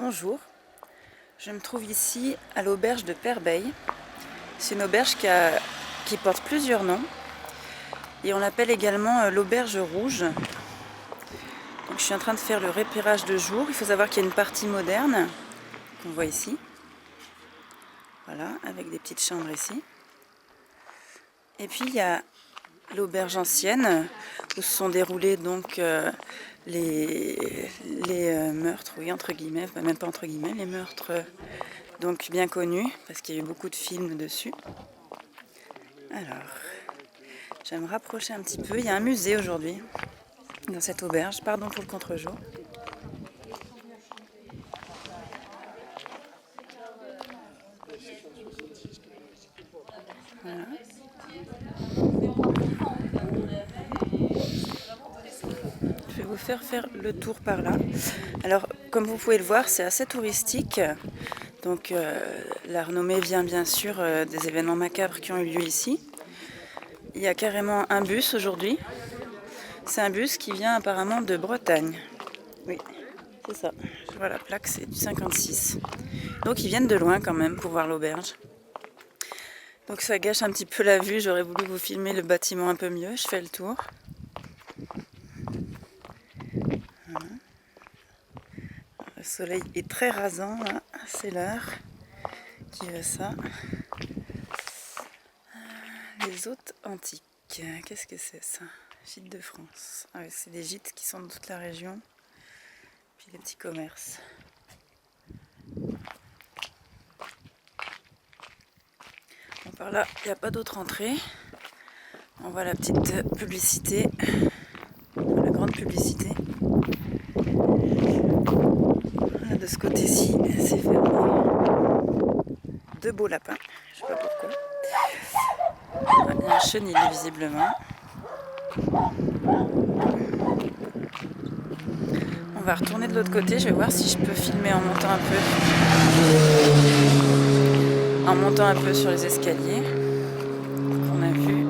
Bonjour, je me trouve ici à l'auberge de Perbeil. C'est une auberge qui porte plusieurs noms et on l'appelle également l'auberge rouge. Donc, je suis en train de faire le repérage de jour. Il faut savoir qu'il y a une partie moderne qu'on voit ici. Voilà, avec des petites chambres ici. Et puis il y a l'auberge ancienne où se sont déroulés donc les meurtres, oui, entre guillemets, même pas entre guillemets, les meurtres donc bien connus parce qu'il y a eu beaucoup de films dessus. Alors, je vais me rapprocher un petit peu. Il y a un musée aujourd'hui dans cette auberge. Pardon pour le contre-jour. Voilà. Je vais vous faire le tour par là. Alors, comme vous pouvez le voir, c'est assez touristique. Donc, la renommée vient bien sûr des événements macabres qui ont eu lieu ici. Il y a carrément un bus aujourd'hui. C'est un bus qui vient apparemment de Bretagne. Oui, c'est ça. Je vois la plaque, c'est du 56. Donc, ils viennent de loin quand même pour voir l'auberge. Donc ça gâche un petit peu la vue, j'aurais voulu vous filmer le bâtiment un peu mieux, je fais le tour. Voilà. Le soleil est très rasant, là. C'est l'heure qui veut ça. Les hôtes antiques, qu'est-ce que c'est ça? Gîtes de France. Ah oui, c'est des gîtes qui sont dans toute la région. Puis les petits commerces. Bon, par là, il n'y a pas d'autre entrée. On voit la petite publicité, la grande publicité. De ce côté-ci, c'est fermé. De beaux lapins, je sais pas pourquoi. Il y a un chenil visiblement. On va retourner de l'autre côté, je vais voir si je peux filmer en montant un peu. En montant un peu sur les escaliers qu'on a vus.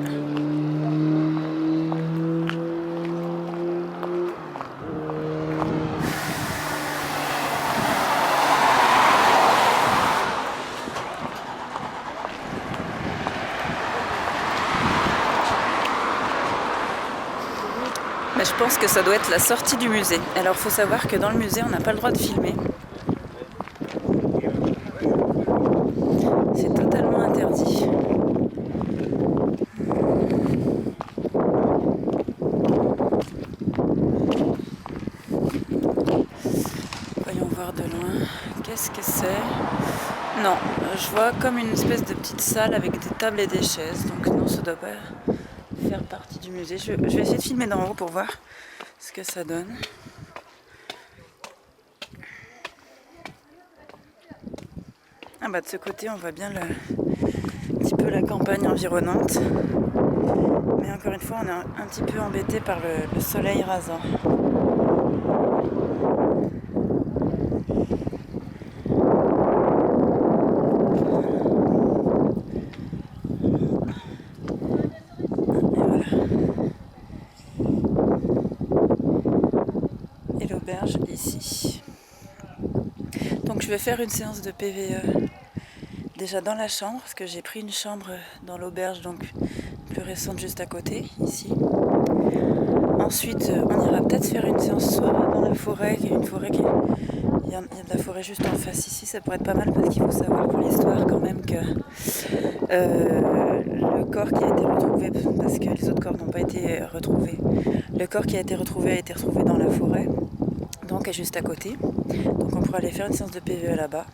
Mais je pense que ça doit être la sortie du musée. Alors il faut savoir que dans le musée on n'a pas le droit de filmer. C'est totalement interdit. Voyons voir de loin. Qu'est-ce que c'est? Non, je vois comme une espèce de petite salle avec des tables et des chaises. Donc non, ça doit pas faire partie du musée. Je vais essayer de filmer d'en haut pour voir ce que ça donne. Ah bah de ce côté on voit bien un petit peu la campagne environnante. Mais encore une fois on est un petit peu embêté par le soleil rasant. Et l'auberge ici. Donc je vais faire une séance de PVE déjà dans la chambre, parce que j'ai pris une chambre dans l'auberge donc plus récente juste à côté, ici. Ensuite on ira peut-être faire une séance soit dans la forêt, il y a une forêt il y a de la forêt juste en face ici, ça pourrait être pas mal parce qu'il faut savoir pour l'histoire quand même que le corps qui a été retrouvé, parce que les autres corps n'ont pas été retrouvés, le corps qui a été retrouvé dans la forêt, donc est juste à côté. Donc on pourra aller faire une séance de PVE là-bas.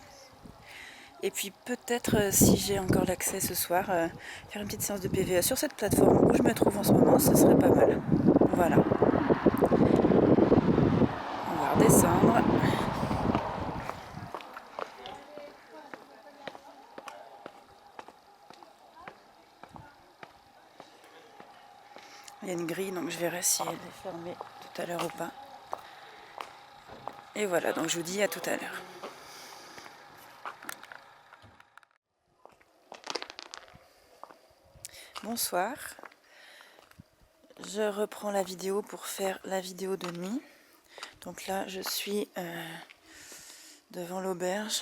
Et puis peut-être, si j'ai encore l'accès ce soir, faire une petite séance de PVE sur cette plateforme où je me trouve en ce moment, ce serait pas mal. Voilà. On va redescendre. Il y a une grille, donc je verrai si elle est fermée tout à l'heure ou pas. Et voilà, donc je vous dis à tout à l'heure. Bonsoir. Je reprends la vidéo pour faire la vidéo de nuit. Donc là, je suis devant l'auberge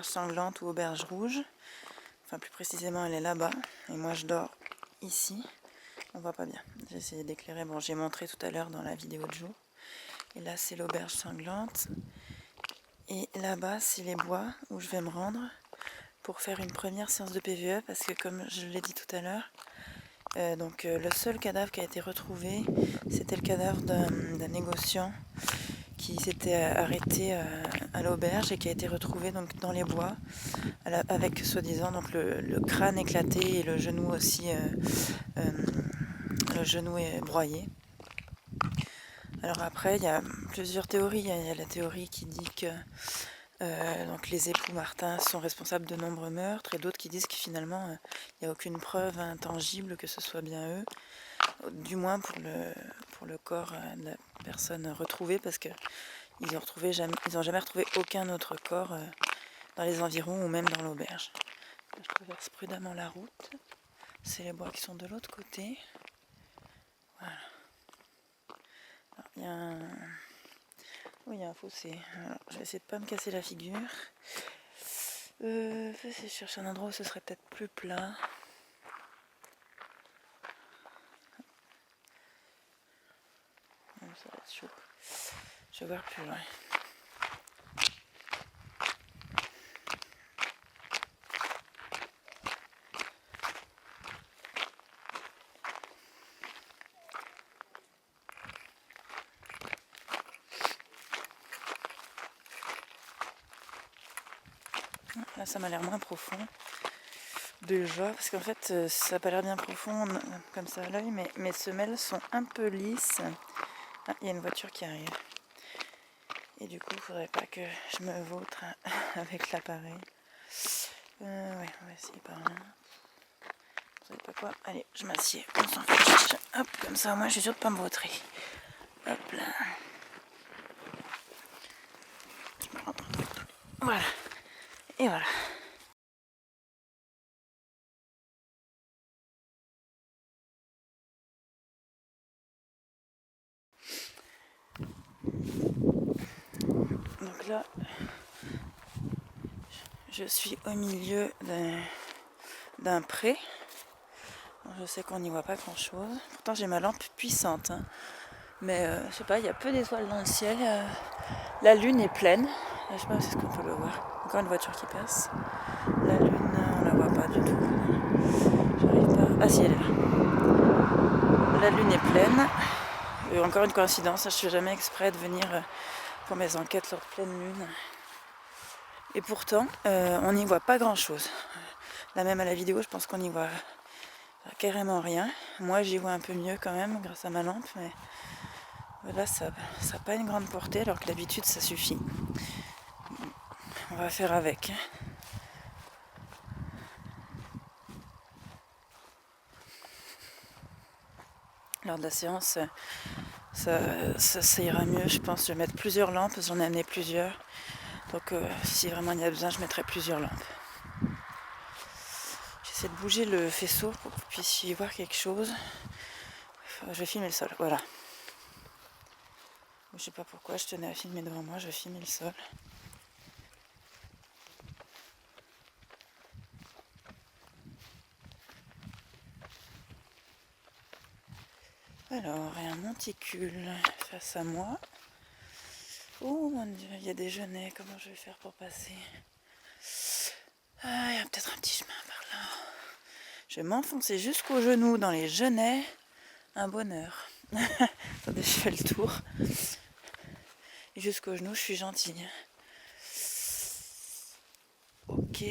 sanglante ou auberge rouge. Enfin, plus précisément, elle est là-bas. Et moi, je dors ici. On voit pas bien. J'ai essayé d'éclairer. Bon, j'ai montré tout à l'heure dans la vidéo de jour. Et là, c'est l'auberge sanglante. Et là-bas, c'est les bois où je vais me rendre pour faire une première séance de PVE. Parce que, comme je l'ai dit tout à l'heure, le seul cadavre qui a été retrouvé, c'était le cadavre d'un négociant qui s'était arrêté à l'auberge et qui a été retrouvé donc dans les bois avec soi-disant donc le crâne éclaté et le genou aussi le genou est broyé. Alors après il y a plusieurs théories. Il y a la théorie qui dit que donc les époux Martin sont responsables de nombreux meurtres et d'autres qui disent que finalement il n'y a aucune preuve intangible que ce soit bien eux, du moins pour le corps de la personne retrouvée, parce que ils n'ont jamais retrouvé aucun autre corps dans les environs ou même dans l'auberge. Je traverse prudemment la route. C'est les bois qui sont de l'autre côté. Voilà. Alors, il y a un fossé. Alors, je vais essayer de ne pas me casser la figure. Je cherche un endroit où ce serait peut-être plus plat. Ça va être chaud. Je vais voir plus loin. Là, ça m'a l'air moins profond. Déjà, parce qu'en fait, ça n'a pas l'air bien profond comme ça à l'œil, mais mes semelles sont un peu lisses. Ah, il y a une voiture qui arrive. Et du coup, il ne faudrait pas que je me vautre avec l'appareil. Ouais, on va essayer par là. Vous savez pas quoi? Allez, je m'assieds, on s'en fiche. Hop, comme ça, moi, je suis sûre de ne pas me vautrer. Hop là. Je me rentre. Voilà. Et voilà. Donc là, je suis au milieu d'un pré. Je sais qu'on n'y voit pas grand chose. Pourtant j'ai ma lampe puissante. Hein. Mais je sais pas, il y a peu d'étoiles dans le ciel. La lune est pleine. Je sais pas si on peut le voir. Encore une voiture qui passe. La lune, on la voit pas du tout. J'arrive pas. Ah si, elle est là. La lune est pleine. Et encore une coïncidence, je fais jamais exprès de venir pour mes enquêtes lors de pleine lune. Et pourtant, on n'y voit pas grand chose. Là même à la vidéo, je pense qu'on y voit carrément rien. Moi j'y vois un peu mieux quand même grâce à ma lampe, mais voilà, ça n'a pas une grande portée alors que d'habitude ça suffit. On va faire avec. Lors de la séance, ça ira mieux, je pense. Je vais mettre plusieurs lampes, j'en ai amené plusieurs. Donc si vraiment il y a besoin, je mettrai plusieurs lampes. J'essaie de bouger le faisceau pour que vous puissiez voir quelque chose. Je vais filmer le sol, voilà. Je sais pas pourquoi je tenais à filmer devant moi, je vais filmer le sol. Alors, il y a un monticule face à moi. Oh mon dieu, il y a des genêts, comment je vais faire pour passer? Ah, il y a peut-être un petit chemin par là. Je vais m'enfoncer jusqu'au genou dans les genêts. Un bonheur. Attendez, je fais le tour. Et jusqu'au genou, je suis gentille. Ok.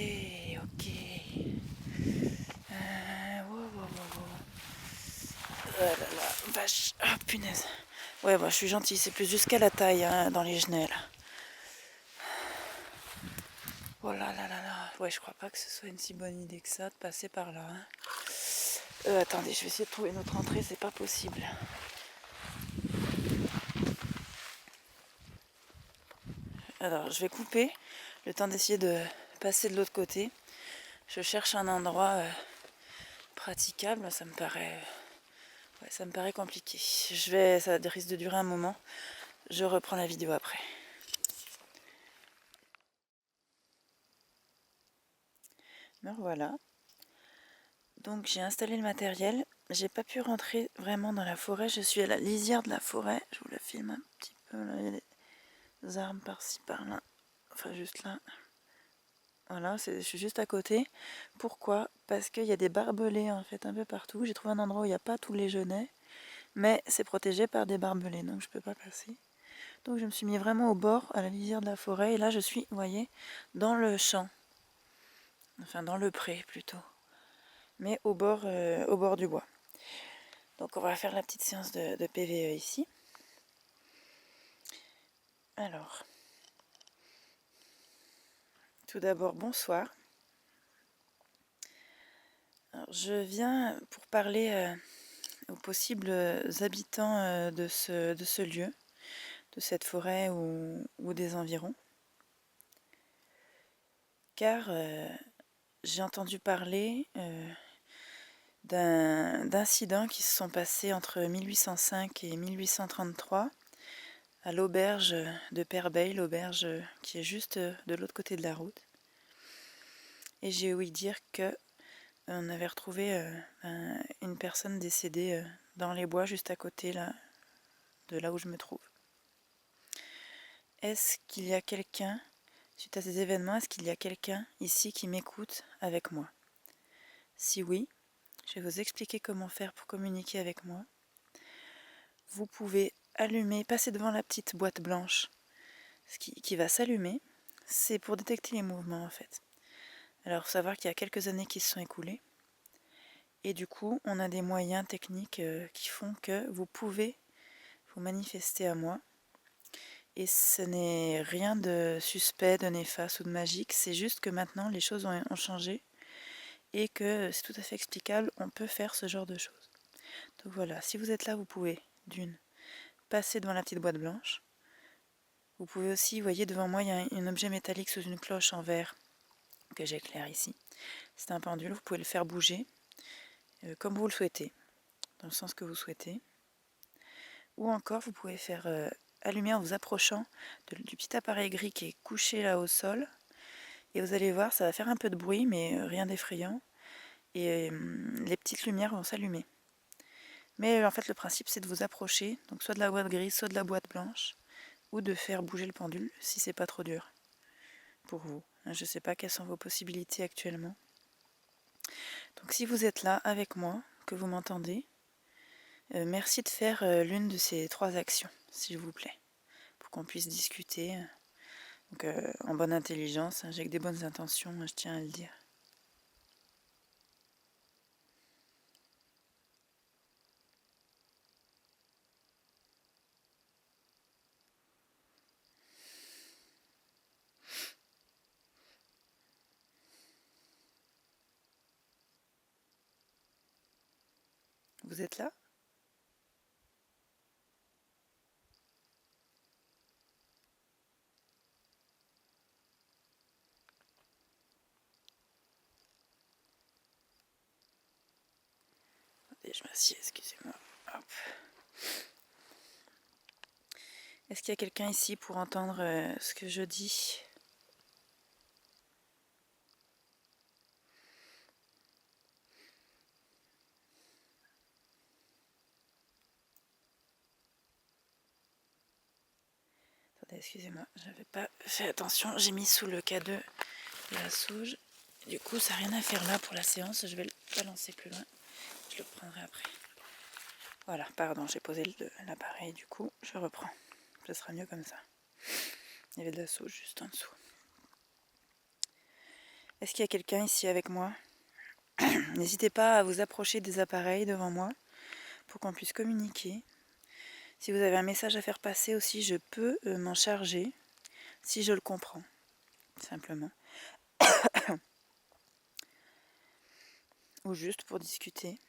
Oh là là, vache. Ah, punaise. Ouais, bah, je suis gentille, c'est plus jusqu'à la taille hein, dans les genêts là. Oh là là là là. Ouais, je crois pas que ce soit une si bonne idée que ça de passer par là. Hein. Attendez, je vais essayer de trouver une autre entrée, c'est pas possible. Alors, je vais couper le temps d'essayer de passer de l'autre côté. Je cherche un endroit praticable, ça me paraît compliqué. Ça risque de durer un moment. Je reprends la vidéo après. Me revoilà. Donc j'ai installé le matériel. J'ai pas pu rentrer vraiment dans la forêt. Je suis à la lisière de la forêt. Je vous le filme un petit peu. Là, il y a des arbres par-ci, par-là. Enfin, juste là. Voilà, je suis juste à côté. Pourquoi? Parce qu'il y a des barbelés en fait un peu partout. J'ai trouvé un endroit où il n'y a pas tous les genêts, mais c'est protégé par des barbelés, donc je ne peux pas passer. Donc je me suis mis vraiment au bord, à la lisière de la forêt, et là je suis, vous voyez, dans le champ. Enfin dans le pré plutôt. Mais au bord du bois. Donc on va faire la petite séance de PVE ici. Alors, tout d'abord, bonsoir. Alors, je viens pour parler aux possibles habitants de ce lieu, de cette forêt ou des environs. Car j'ai entendu parler d'incidents qui se sont passés entre 1805 et 1833 à l'auberge de Perbeil, l'auberge qui est juste de l'autre côté de la route. Et j'ai ouï dire que on avait retrouvé une personne décédée dans les bois juste à côté là, de là où je me trouve. Est-ce qu'il y a quelqu'un, suite à ces événements, est-ce qu'il y a quelqu'un ici qui m'écoute avec moi? Si oui, je vais vous expliquer comment faire pour communiquer avec moi. Vous pouvez allumer, passer devant la petite boîte blanche qui va s'allumer. C'est pour détecter les mouvements en fait. Alors, il faut savoir qu'il y a quelques années qui se sont écoulées. Et du coup, on a des moyens techniques qui font que vous pouvez vous manifester à moi. Et ce n'est rien de suspect, de néfaste ou de magique. C'est juste que maintenant, les choses ont changé. Et que c'est tout à fait explicable, on peut faire ce genre de choses. Donc voilà, si vous êtes là, vous pouvez, d'une, passer devant la petite boîte blanche. Vous pouvez aussi, vous voyez, devant moi, il y a un objet métallique sous une cloche en verre que j'éclaire ici. C'est un pendule, vous pouvez le faire bouger comme vous le souhaitez, dans le sens que vous souhaitez. Ou encore, vous pouvez faire allumer en vous approchant du petit appareil gris qui est couché là au sol. Et vous allez voir, ça va faire un peu de bruit, mais rien d'effrayant. Et les petites lumières vont s'allumer. Mais en fait, le principe, c'est de vous approcher, donc soit de la boîte grise, soit de la boîte blanche, ou de faire bouger le pendule, si c'est pas trop dur pour vous. Je ne sais pas quelles sont vos possibilités actuellement. Donc si vous êtes là avec moi, que vous m'entendez, merci de faire l'une de ces 3 actions, s'il vous plaît, pour qu'on puisse discuter donc, en bonne intelligence. J'ai que des bonnes intentions, je tiens à le dire. Vous êtes là? Attendez, je m'assieds, excusez-moi. Hop. Est-ce qu'il y a quelqu'un ici pour entendre ce que je dis? Attendez, excusez-moi, j'avais pas fait attention, j'ai mis sous le K2 de la sauge. Du coup, ça n'a rien à faire là pour la séance, je vais le balancer plus loin. Je le prendrai après. Voilà, pardon, j'ai posé l'appareil, du coup, je reprends. Ce sera mieux comme ça. Il y avait de la sauge juste en dessous. Est-ce qu'il y a quelqu'un ici avec moi? N'hésitez pas à vous approcher des appareils devant moi pour qu'on puisse communiquer. Si vous avez un message à faire passer aussi, je peux m'en charger si je le comprends, simplement. Ou juste pour discuter.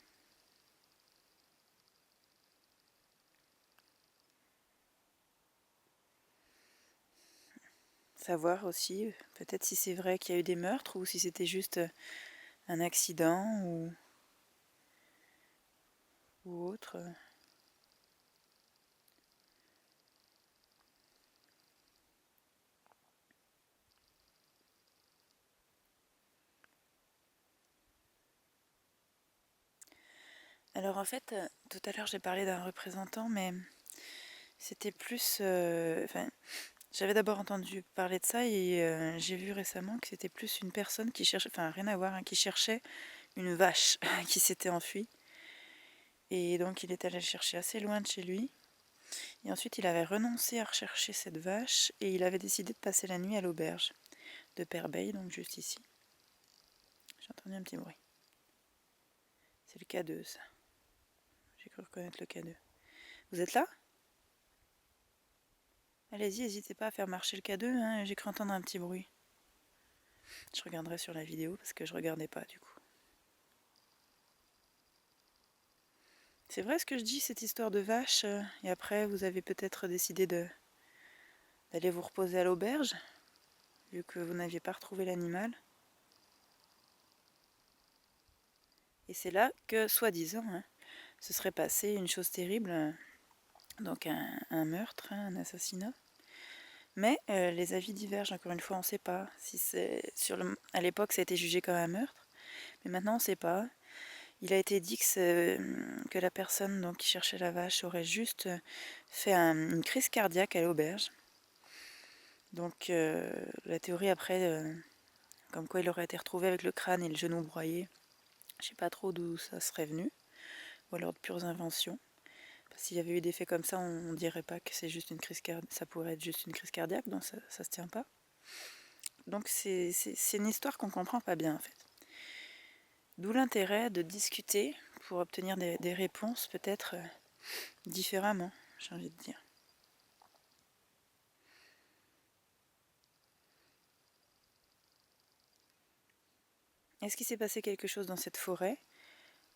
Savoir aussi, peut-être si c'est vrai qu'il y a eu des meurtres ou si c'était juste un accident ou autre. Alors en fait, tout à l'heure j'ai parlé d'un représentant, mais c'était plus... Enfin, j'avais d'abord entendu parler de ça et j'ai vu récemment que c'était plus une personne qui cherchait... Enfin, rien à voir, hein, qui cherchait une vache qui s'était enfuie. Et donc il est allé le chercher assez loin de chez lui. Et ensuite il avait renoncé à rechercher cette vache et il avait décidé de passer la nuit à l'auberge de Perbeil, donc juste ici. J'ai entendu un petit bruit. C'est le K2 ça. J'ai cru reconnaître le K2. Vous êtes là? Allez-y, n'hésitez pas à faire marcher le K2, hein, j'ai cru entendre un petit bruit. Je regarderai sur la vidéo parce que je regardais pas du coup. C'est vrai ce que je dis, cette histoire de vache, et après vous avez peut-être décidé d'aller vous reposer à l'auberge, vu que vous n'aviez pas retrouvé l'animal. Et c'est là que, soi-disant, hein, se serait passé une chose terrible, donc un meurtre, hein, un assassinat. Mais les avis divergent, encore une fois, on ne sait pas. Si c'est à l'époque, ça a été jugé comme un meurtre, mais maintenant on ne sait pas. Il a été dit que la personne donc, qui cherchait la vache aurait juste fait une crise cardiaque à l'auberge. Donc la théorie après, comme quoi il aurait été retrouvé avec le crâne et le genou broyé, je ne sais pas trop d'où ça serait venu, ou alors de pures inventions. S'il y avait eu des faits comme ça, on ne dirait pas que c'est juste une crise cardiaque, ça pourrait être juste une crise cardiaque, donc ça se tient pas. Donc c'est une histoire qu'on comprend pas bien en fait. D'où l'intérêt de discuter pour obtenir des réponses peut-être différemment, j'ai envie de dire. Est-ce qu'il s'est passé quelque chose dans cette forêt?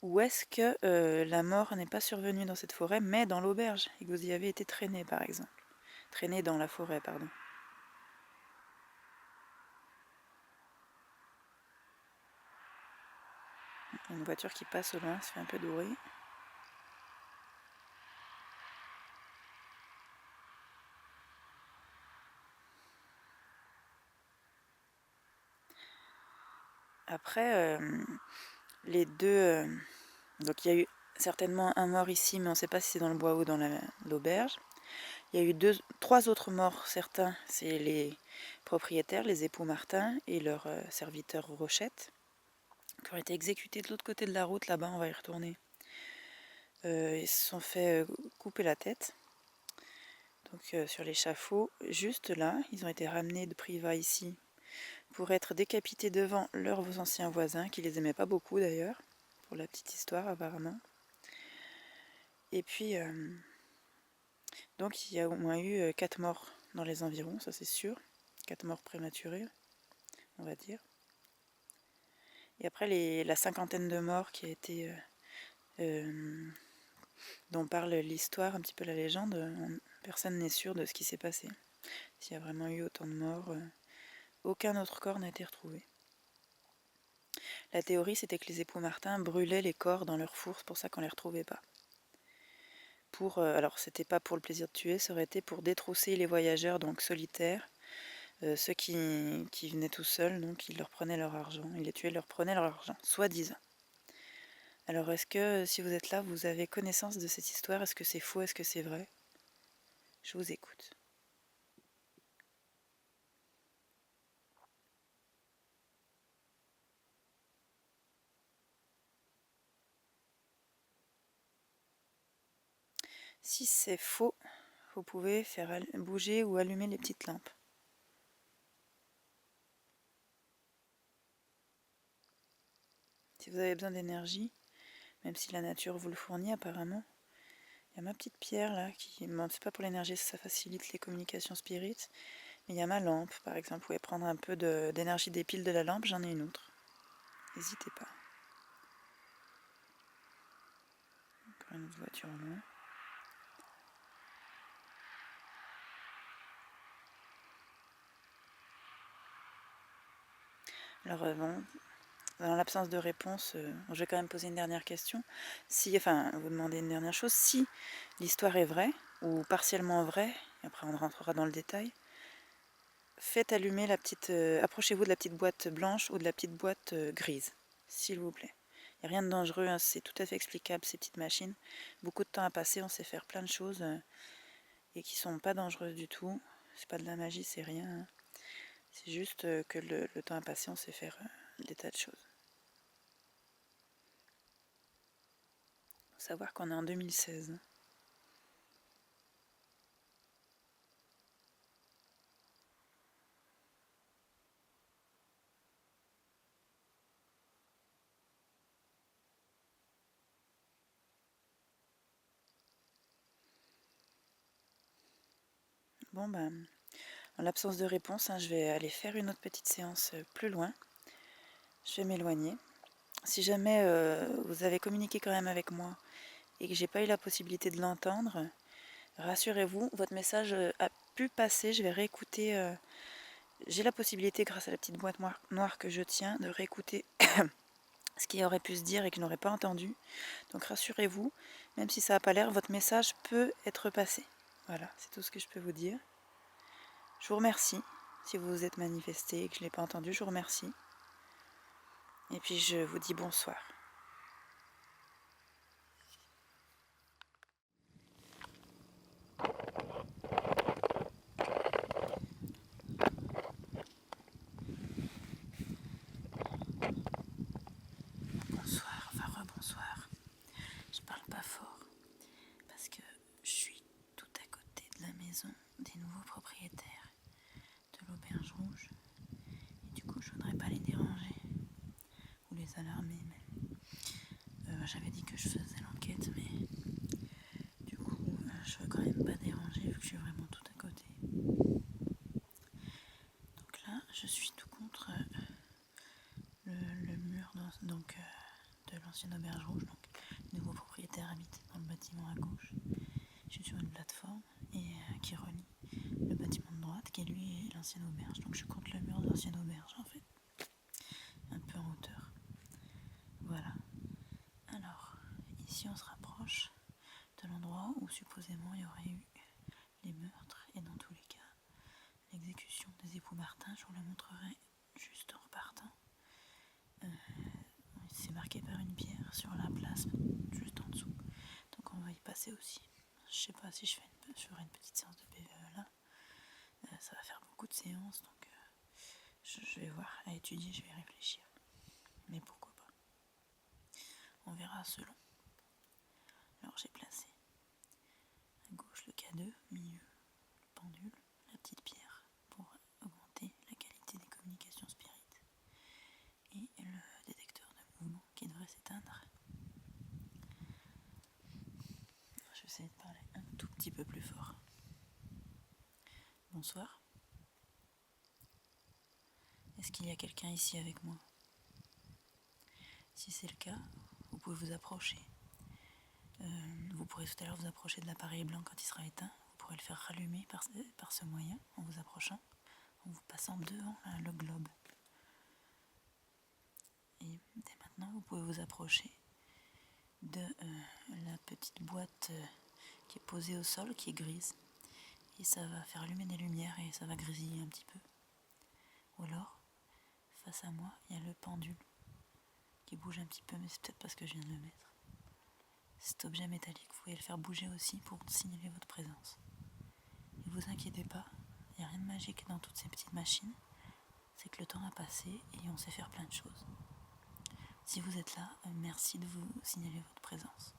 Ou est-ce que la mort n'est pas survenue dans cette forêt, mais dans l'auberge, et que vous y avez été traîné par exemple? Traîné dans la forêt, pardon. Il y a une voiture qui passe au loin, ça fait un peu de bruit. Après, les deux... donc il y a eu certainement un mort ici, mais on ne sait pas si c'est dans le bois ou dans l'auberge. Il y a eu trois autres morts, certains, c'est les propriétaires, les époux Martin et leur serviteur Rochette, qui ont été exécutés de l'autre côté de la route, là-bas, on va y retourner. Ils se sont fait couper la tête, donc sur l'échafaud, juste là, ils ont été ramenés de Privas ici, pour être décapités devant leurs anciens voisins, qui les aimaient pas beaucoup d'ailleurs, pour la petite histoire apparemment. Et puis, donc il y a au moins eu 4 morts dans les environs, ça c'est sûr, 4 morts prématurées, on va dire. Et après la cinquantaine de morts qui a été, dont parle l'histoire, un petit peu la légende, personne n'est sûr de ce qui s'est passé. S'il y a vraiment eu autant de morts, aucun autre corps n'a été retrouvé. La théorie, c'était que les époux Martin brûlaient les corps dans leur four, c'est pour ça qu'on ne les retrouvait pas. Alors, c'était pas pour le plaisir de tuer, ça aurait été pour détrousser les voyageurs, donc solitaires, ceux qui venaient tout seuls, donc ils leur prenaient leur argent, ils les tuaient, leur prenaient leur argent, soi-disant. Alors, est-ce que, si vous êtes là, vous avez connaissance de cette histoire? Est-ce que c'est faux? Est-ce que c'est vrai? Je vous écoute. Si c'est faux, vous pouvez faire bouger ou allumer les petites lampes. Si vous avez besoin d'énergie, même si la nature vous le fournit apparemment, il y a ma petite pierre là, bon, c'est pas pour l'énergie, ça facilite les communications spirites, mais il y a ma lampe par exemple, vous pouvez prendre un peu d'énergie des piles de la lampe, j'en ai une autre. N'hésitez pas. Encore une autre voiture au loin. Alors bon, dans l'absence de réponse, je vais quand même poser une dernière question. Vous demandez une dernière chose. Si l'histoire est vraie, ou partiellement vraie, et après on rentrera dans le détail, faites allumer approchez-vous de la petite boîte blanche ou de la petite boîte grise, s'il vous plaît. n'y a rien de dangereux, hein, c'est tout à fait explicable ces petites machines. Beaucoup de temps à passer, on sait faire plein de choses et qui sont pas dangereuses du tout. C'est pas de la magie, c'est rien, hein. C'est juste que le temps à passer, on sait faire des tas de choses. Faut savoir qu'on est en 2016. Bon ben, en l'absence de réponse, hein, je vais aller faire une autre petite séance plus loin. Je vais m'éloigner. Si jamais vous avez communiqué quand même avec moi et que j'ai pas eu la possibilité de l'entendre, rassurez-vous, votre message a pu passer. Je vais réécouter. J'ai la possibilité, grâce à la petite boîte noire que je tiens, de réécouter ce qui aurait pu se dire et que je n'aurais pas entendu. Donc rassurez-vous, même si ça n'a pas l'air, votre message peut être passé. Voilà, c'est tout ce que je peux vous dire. Je vous remercie. Si vous vous êtes manifesté et que je ne l'ai pas entendu, je vous remercie. Et puis je vous dis bonsoir. Bonsoir, enfin rebonsoir. Je parle pas fort parce que je suis tout à côté de la maison des nouveaux propriétaires de l'Auberge Rouge. Et du coup, je voudrais pas les déranger ou les alarmer même. J'avais dit que je faisais l'enquête, mais du coup, je veux quand même pas déranger vu que je suis vraiment tout à côté. Donc là, je suis tout contre le mur de l'ancienne Auberge Rouge. Donc, le nouveau propriétaire habite dans le bâtiment à gauche. Je suis sur une plateforme qui relie le bâtiment de droite, qui lui est l'ancienne auberge. Donc, je suis contre le mur de l'ancienne auberge en fait, un peu en hauteur. Voilà. Alors, ici, on se rapproche de l'endroit où supposément il y aurait eu les meurtres et dans tous les cas l'exécution des époux Martin. Je vous la montrerai juste en repartant. C'est marqué par une pierre sur la place juste en dessous, donc on va y passer aussi. Je sais pas si je ferai une petite séance de PVE là, ça va faire beaucoup de séances, donc je vais voir, à étudier, je vais réfléchir, mais pourquoi pas, on verra selon. Alors j'ai placé à gauche le K2, milieu le pendule, la petite pierre pour augmenter la qualité des communications spirites, et le détecteur de mouvement qui devrait s'éteindre. Je vais essayer de parler un tout petit peu plus fort. Bonsoir. Est-ce qu'il y a quelqu'un ici avec moi? Si c'est le cas, vous pouvez vous approcher. Vous pourrez tout à l'heure vous approcher de l'appareil blanc quand il sera éteint. Vous pourrez le faire rallumer par ce moyen, en vous approchant, en vous passant devant le globe. Et dès maintenant, vous pouvez vous approcher de la petite boîte qui est posée au sol, qui est grise. Et ça va faire allumer des lumières et ça va grésiller un petit peu. Ou alors, face à moi, il y a le pendule qui bouge un petit peu, mais c'est peut-être parce que je viens de le mettre. Cet objet métallique, vous pouvez le faire bouger aussi pour signaler votre présence. Ne vous inquiétez pas, il n'y a rien de magique dans toutes ces petites machines. C'est que le temps a passé et on sait faire plein de choses. Si vous êtes là, merci de vous signaler votre présence.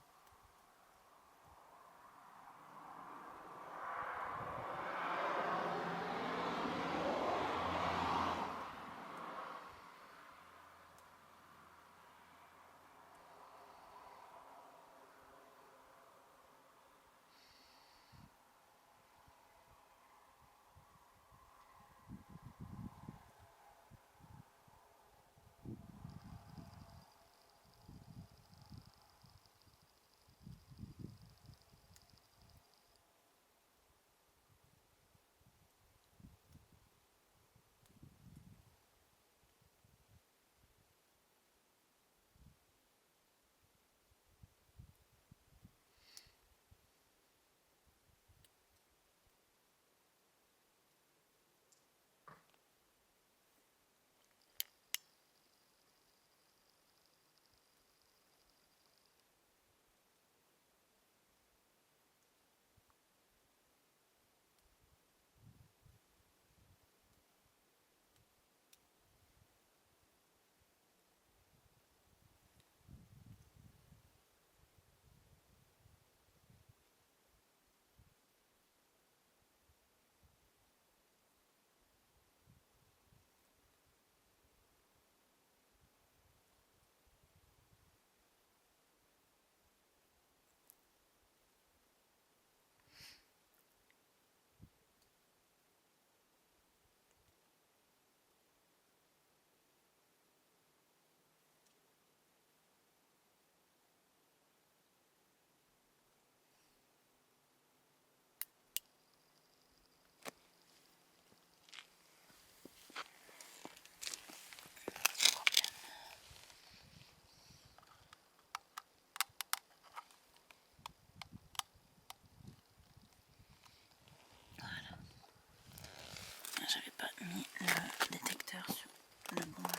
j'avais pas mis le détecteur sur le bouton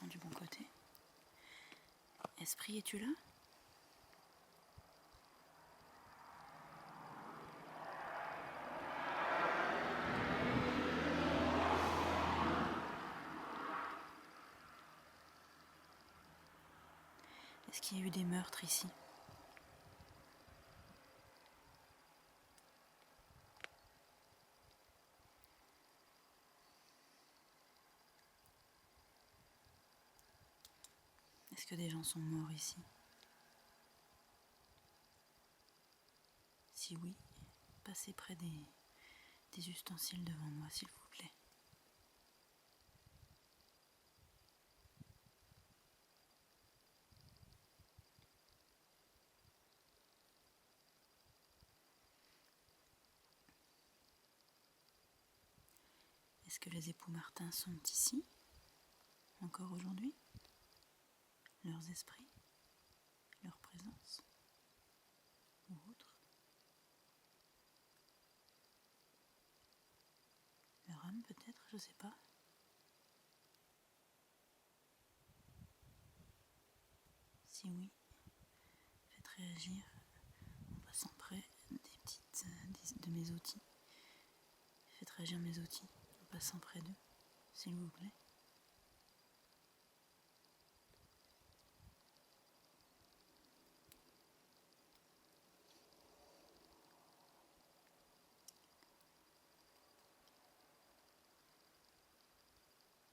du bon côté. Esprit, es-tu là? Est-ce qu'il y a eu des meurtres ici? Est-ce que des gens sont morts ici? Si oui, passez près des ustensiles devant moi, s'il vous plaît. Est-ce que les époux Martin sont ici, encore aujourd'hui? Leurs esprits? Leur présence? Ou autre? Leur âme peut-être, je sais pas. Si oui, faites réagir en passant près de mes outils. Faites réagir mes outils en passant près d'eux, s'il vous plaît.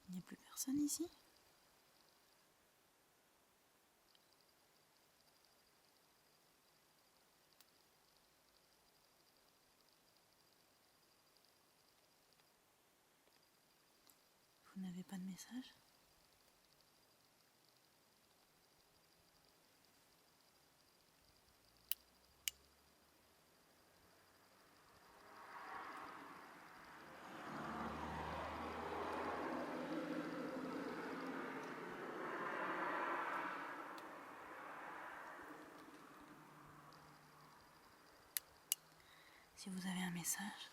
Il n'y a plus personne ici? Vous n'avez pas de message? Si vous avez un message,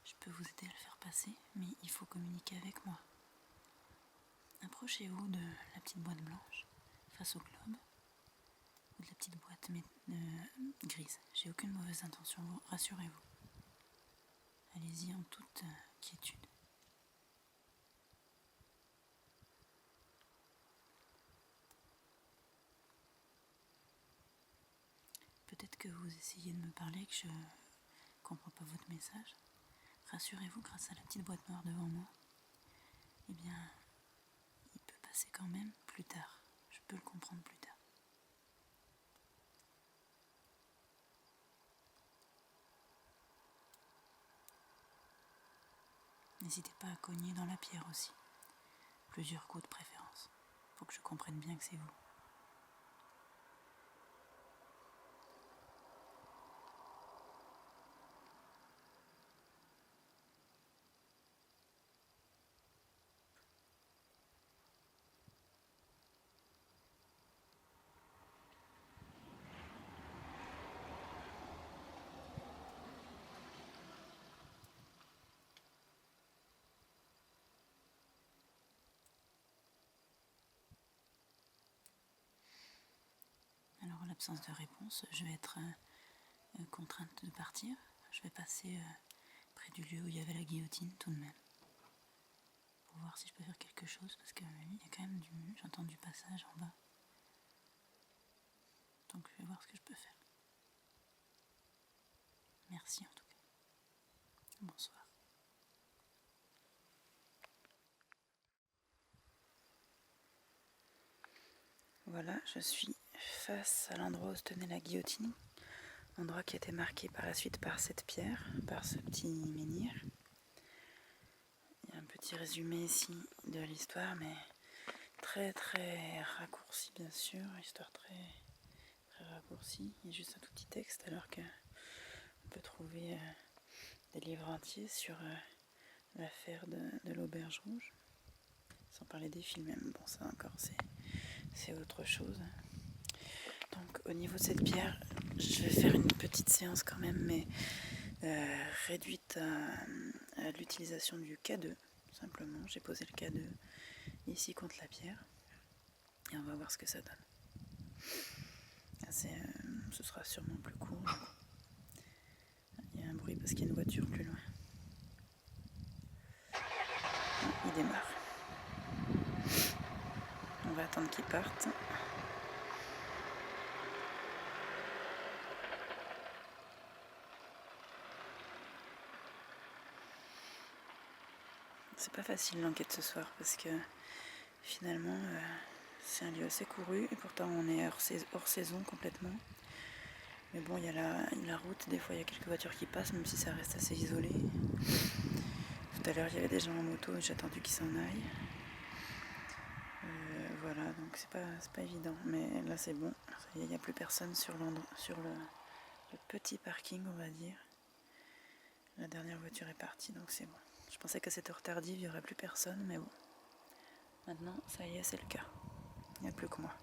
je peux vous aider à le faire passer, mais il faut communiquer avec moi. Approchez-vous de la petite boîte blanche face au globe, ou de la petite boîte grise. J'ai aucune mauvaise intention, rassurez-vous. Allez-y en toute quiétude. Peut-être que vous essayez de me parler, que je comprends pas votre message. Rassurez-vous, grâce à la petite boîte noire devant moi, eh bien, il peut passer quand même plus tard. Je peux le comprendre plus tard. N'hésitez pas à cogner dans la pierre aussi. Plusieurs coups de préférence. Faut que je comprenne bien que c'est vous. Alors, en l'absence de réponse, je vais être contrainte de partir. Je vais passer près du lieu où il y avait la guillotine tout de même. Pour voir si je peux faire quelque chose, parce qu'il y a quand même j'entends du passage en bas. Donc je vais voir ce que je peux faire. Merci en tout cas. Bonsoir. Voilà, je suis face à l'endroit où se tenait la guillotine. Endroit qui a été marqué par la suite par cette pierre, par ce petit menhir. Il y a un petit résumé ici de l'histoire, mais très très raccourci bien sûr, histoire très raccourcie. Il y a juste un tout petit texte, alors qu'on peut trouver des livres entiers sur l'affaire de l'Auberge Rouge, sans parler des films même. Bon, ça encore c'est autre chose. Donc au niveau de cette pierre, je vais faire une petite séance quand même, mais réduite à l'utilisation du K2, simplement. J'ai posé le K2 ici contre la pierre et on va voir ce que ça donne. Ce sera sûrement plus court. Il y a un bruit parce qu'il y a une voiture plus loin. Il démarre. On va attendre qu'il parte. C'est pas facile l'enquête ce soir parce que finalement c'est un lieu assez couru et pourtant on est hors saison complètement. Mais bon, il y a la route, des fois il y a quelques voitures qui passent, même si ça reste assez isolé. Tout à l'heure il y avait des gens en moto et j'ai attendu qu'ils s'en aillent. Voilà, donc c'est pas évident. Mais là c'est bon, il n'y a plus personne sur le petit parking, on va dire. La dernière voiture est partie, donc c'est bon. Je pensais qu'à cette heure tardive il n'y aurait plus personne, mais bon. Maintenant, ça y est, c'est le cas. Il n'y a plus que moi.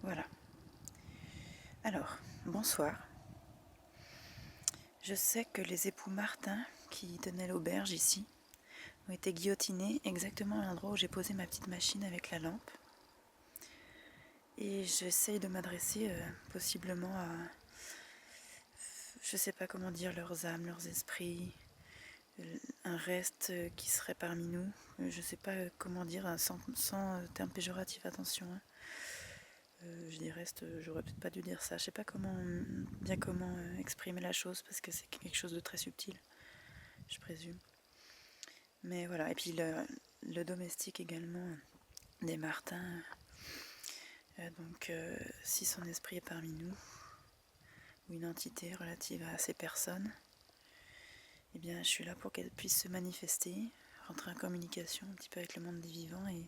Voilà. Alors, bonsoir. Je sais que les époux Martin, qui tenaient l'auberge ici, ont été guillotinés exactement à l'endroit où j'ai posé ma petite machine avec la lampe. Et j'essaye de m'adresser possiblement à, je sais pas comment dire, leurs âmes, leurs esprits, un reste qui serait parmi nous. Je sais pas comment dire, sans terme péjoratif, attention. Hein. Je dis reste, j'aurais peut-être pas dû dire ça. Je sais pas comment exprimer la chose parce que c'est quelque chose de très subtil, je présume. Mais voilà, et puis le domestique également des Martins. Donc si son esprit est parmi nous, ou une entité relative à ces personnes, eh bien je suis là pour qu'elle puisse se manifester, rentrer en communication un petit peu avec le monde des vivants et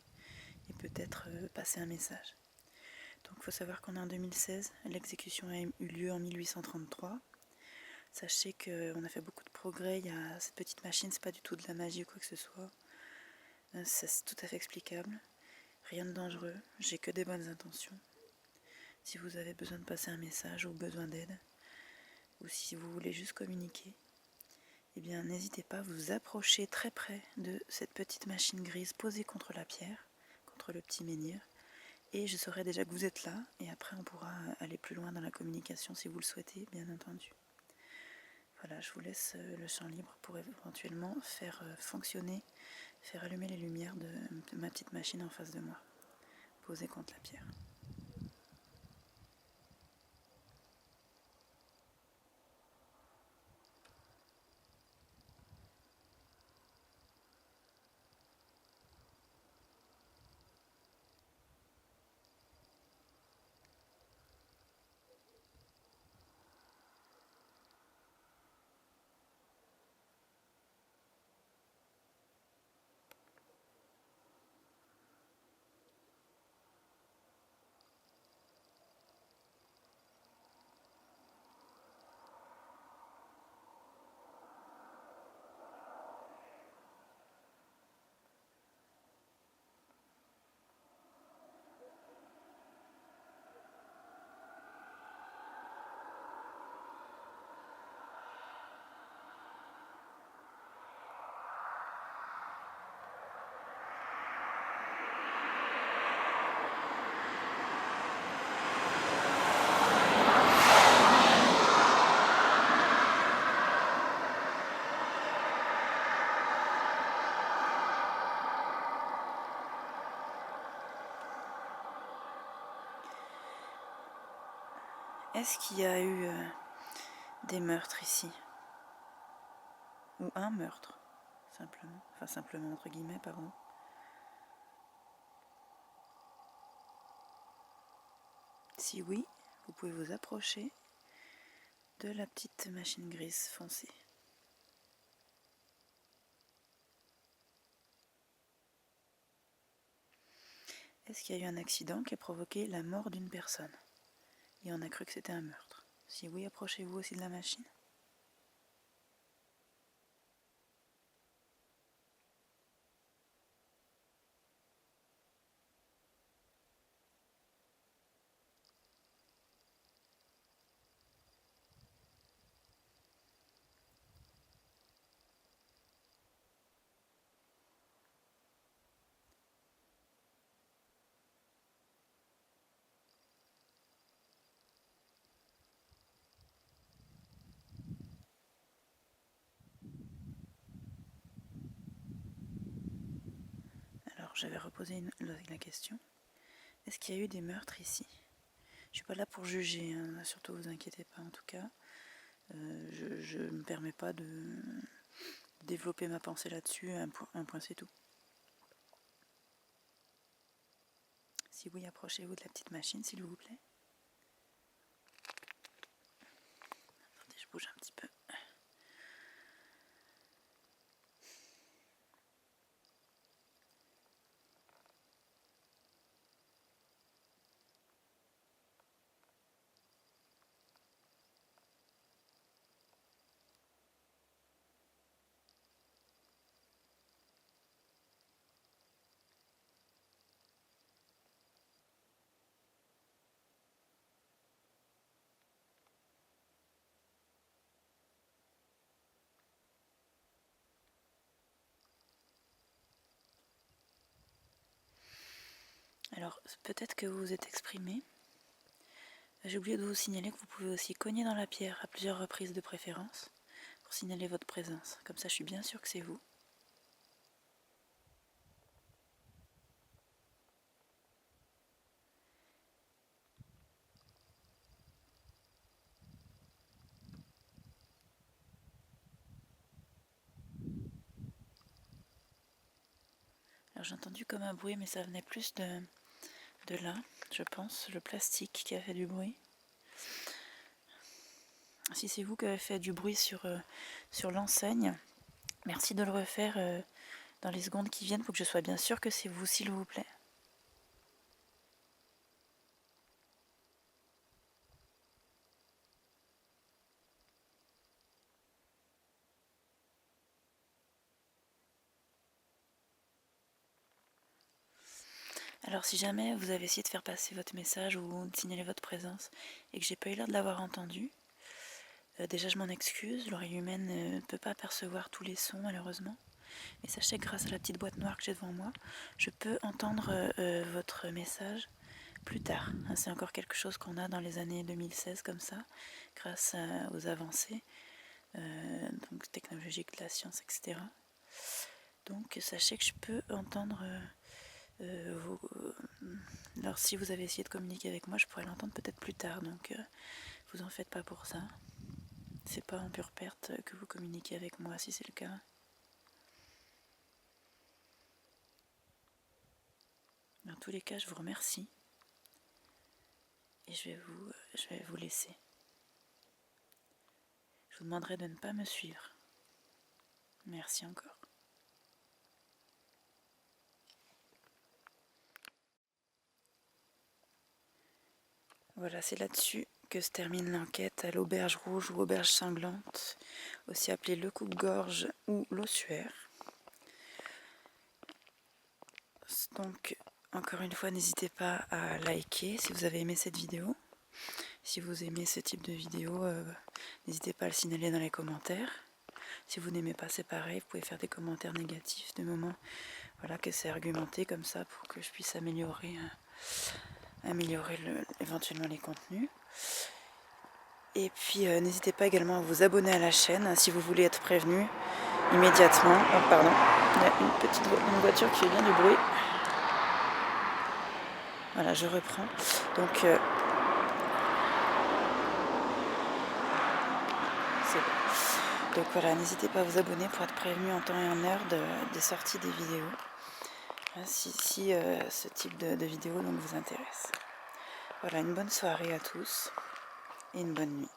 peut-être passer un message. Donc il faut savoir qu'on est en 2016, l'exécution a eu lieu en 1833. Sachez qu'on a fait beaucoup de progrès, il y a cette petite machine, c'est pas du tout de la magie ou quoi que ce soit. C'est tout à fait explicable, rien de dangereux, j'ai que des bonnes intentions. Si vous avez besoin de passer un message ou besoin d'aide, ou si vous voulez juste communiquer, eh bien n'hésitez pas à vous approcher très près de cette petite machine grise posée contre la pierre, contre le petit menhir, et je saurai déjà que vous êtes là, et après on pourra aller plus loin dans la communication si vous le souhaitez, bien entendu. Voilà, je vous laisse le champ libre pour éventuellement faire fonctionner, faire allumer les lumières de ma petite machine en face de moi, posée contre la pierre. Est-ce qu'il y a eu des meurtres ici? Ou un meurtre, simplement. Enfin, simplement, entre guillemets, pardon. Si oui, vous pouvez vous approcher de la petite machine grise foncée. Est-ce qu'il y a eu un accident qui a provoqué la mort d'une personne? Et on a cru que c'était un meurtre. Si oui, approchez-vous aussi de la machine. j'avais reposé la question. Est-ce qu'il y a eu des meurtres ici? Je suis pas là pour juger, hein, surtout vous inquiétez pas en tout cas. Je ne me permets pas de développer ma pensée là-dessus, un point c'est tout. Si oui, approchez-vous de la petite machine s'il vous plaît. Attendez, je bouge un petit peu. Alors, peut-être que vous vous êtes exprimé. J'ai oublié de vous signaler que vous pouvez aussi cogner dans la pierre à plusieurs reprises de préférence pour signaler votre présence. Comme ça, je suis bien sûre que c'est vous. Alors, j'ai entendu comme un bruit, mais ça venait plus de là, je pense, le plastique qui a fait du bruit. Si c'est vous qui avez fait du bruit sur l'enseigne, merci de le refaire dans les secondes qui viennent pour que je sois bien sûre que c'est vous, s'il vous plaît. Alors si jamais vous avez essayé de faire passer votre message ou de signaler votre présence et que j'ai pas eu l'air de l'avoir entendu, déjà je m'en excuse, l'oreille humaine ne peut pas percevoir tous les sons malheureusement. Mais sachez que grâce à la petite boîte noire que j'ai devant moi, je peux entendre votre message plus tard. C'est encore quelque chose qu'on a dans les années 2016 comme ça, grâce aux avancées donc technologiques de la science, etc. Donc sachez que je peux entendre alors si vous avez essayé de communiquer avec moi, je pourrais l'entendre peut-être plus tard, donc vous en faites pas pour ça. C'est pas en pure perte que vous communiquez avec moi si c'est le cas. Dans tous les cas, je vous remercie. Et je vais vous laisser. Je vous demanderai de ne pas me suivre. Merci encore. Voilà, c'est là-dessus que se termine l'enquête à l'auberge rouge ou auberge sanglante, aussi appelée le coupe-gorge ou l'ossuaire. Donc, encore une fois, n'hésitez pas à liker si vous avez aimé cette vidéo. Si vous aimez ce type de vidéo, n'hésitez pas à le signaler dans les commentaires. Si vous n'aimez pas, c'est pareil, vous pouvez faire des commentaires négatifs du moment voilà, que c'est argumenté comme ça pour que je puisse améliorer éventuellement les contenus. Et puis n'hésitez pas également à vous abonner à la chaîne si vous voulez être prévenu immédiatement. Oh pardon, il y a une voiture qui fait bien du bruit. Voilà, je reprends. Donc c'est bon. Donc voilà, n'hésitez pas à vous abonner pour être prévenu en temps et en heure des sorties des vidéos. Si ce type de vidéo donc vous intéresse. Voilà, une bonne soirée à tous et une bonne nuit.